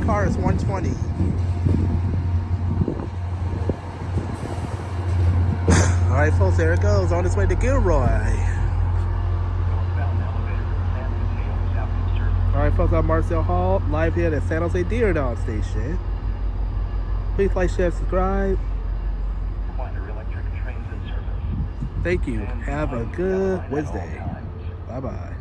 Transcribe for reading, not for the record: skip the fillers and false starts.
car is 120. Alright folks, there it goes, on its way to Gilroy. Alright folks, I'm Marcel Hall, live here at San Jose Diridon station. Please like, share, subscribe. Thank you. Have a good Wednesday. Bye-bye.